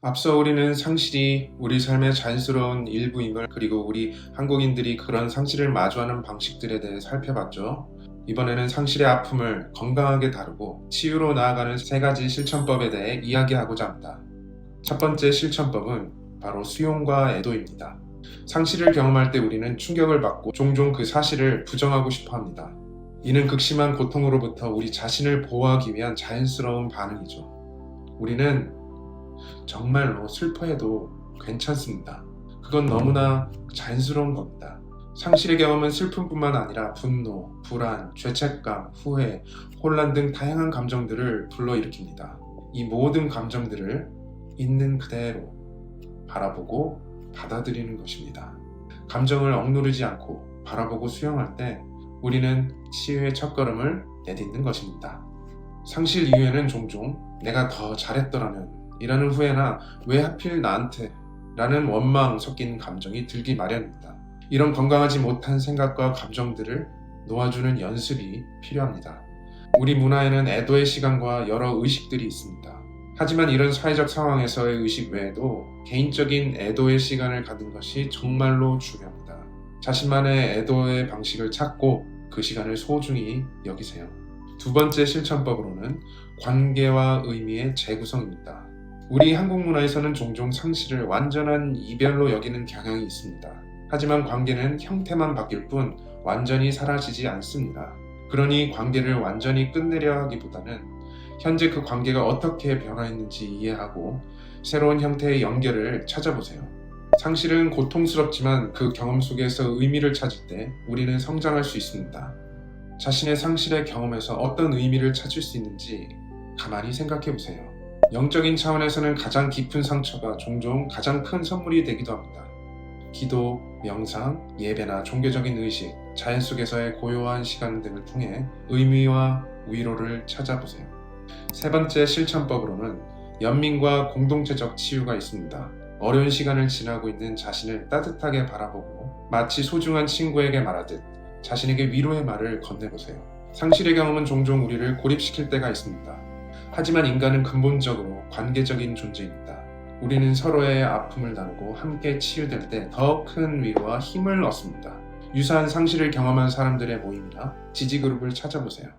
앞서 우리는 상실이 우리 삶의 자연스러운 일부임을, 그리고 우리 한국인들이 그런 상실을 마주하는 방식들에 대해 살펴봤죠. 이번에는 상실의 아픔을 건강하게 다루고 치유로 나아가는 3가지 실천법에 대해 이야기하고자 합니다. 첫 번째 실천법은 바로 수용과 애도입니다. 상실을 경험할 때 우리는 충격을 받고 종종 그 사실을 부정하고 싶어 합니다. 이는 극심한 고통으로부터 우리 자신을 보호하기 위한 자연스러운 반응이죠. 우리는 정말로 슬퍼해도 괜찮습니다. 그건 너무나 자연스러운 겁니다. 상실의 경험은 슬픔뿐만 아니라 분노, 불안, 죄책감, 후회, 혼란 등 다양한 감정들을 불러일으킵니다. 이 모든 감정들을 있는 그대로 바라보고 받아들이는 것입니다. 감정을 억누르지 않고 바라보고 수용할 때 우리는 치유의 첫걸음을 내딛는 것입니다. 상실 이후에는 종종 내가 더 잘했더라면 이라는 후회나 왜 하필 나한테 라는 원망 섞인 감정이 들기 마련입니다. 이런 건강하지 못한 생각과 감정들을 놓아주는 연습이 필요합니다. 우리 문화에는 애도의 시간과 여러 의식들이 있습니다. 하지만 이런 사회적 상황에서의 의식 외에도 개인적인 애도의 시간을 갖는 것이 정말로 중요합니다. 자신만의 애도의 방식을 찾고 그 시간을 소중히 여기세요. 두 번째 실천법으로는 관계와 의미의 재구성입니다. 우리 한국 문화에서는 종종 상실을 완전한 이별로 여기는 경향이 있습니다. 하지만 관계는 형태만 바뀔 뿐 완전히 사라지지 않습니다. 그러니 관계를 완전히 끝내려 하기보다는 현재 그 관계가 어떻게 변화했는지 이해하고 새로운 형태의 연결을 찾아보세요. 상실은 고통스럽지만 그 경험 속에서 의미를 찾을 때 우리는 성장할 수 있습니다. 자신의 상실의 경험에서 어떤 의미를 찾을 수 있는지 가만히 생각해 보세요. 영적인 차원에서는 가장 깊은 상처가 종종 가장 큰 선물이 되기도 합니다. 기도, 명상, 예배나 종교적인 의식, 자연 속에서의 고요한 시간 등을 통해 의미와 위로를 찾아보세요. 세 번째 실천법으로는 연민과 공동체적 치유가 있습니다. 어려운 시간을 지나고 있는 자신을 따뜻하게 바라보고 마치 소중한 친구에게 말하듯 자신에게 위로의 말을 건네보세요. 상실의 경험은 종종 우리를 고립시킬 때가 있습니다. 하지만 인간은 근본적으로 관계적인 존재입니다. 우리는 서로의 아픔을 나누고 함께 치유될 때 더 큰 위로와 힘을 얻습니다. 유사한 상실을 경험한 사람들의 모임이나 지지그룹을 찾아보세요.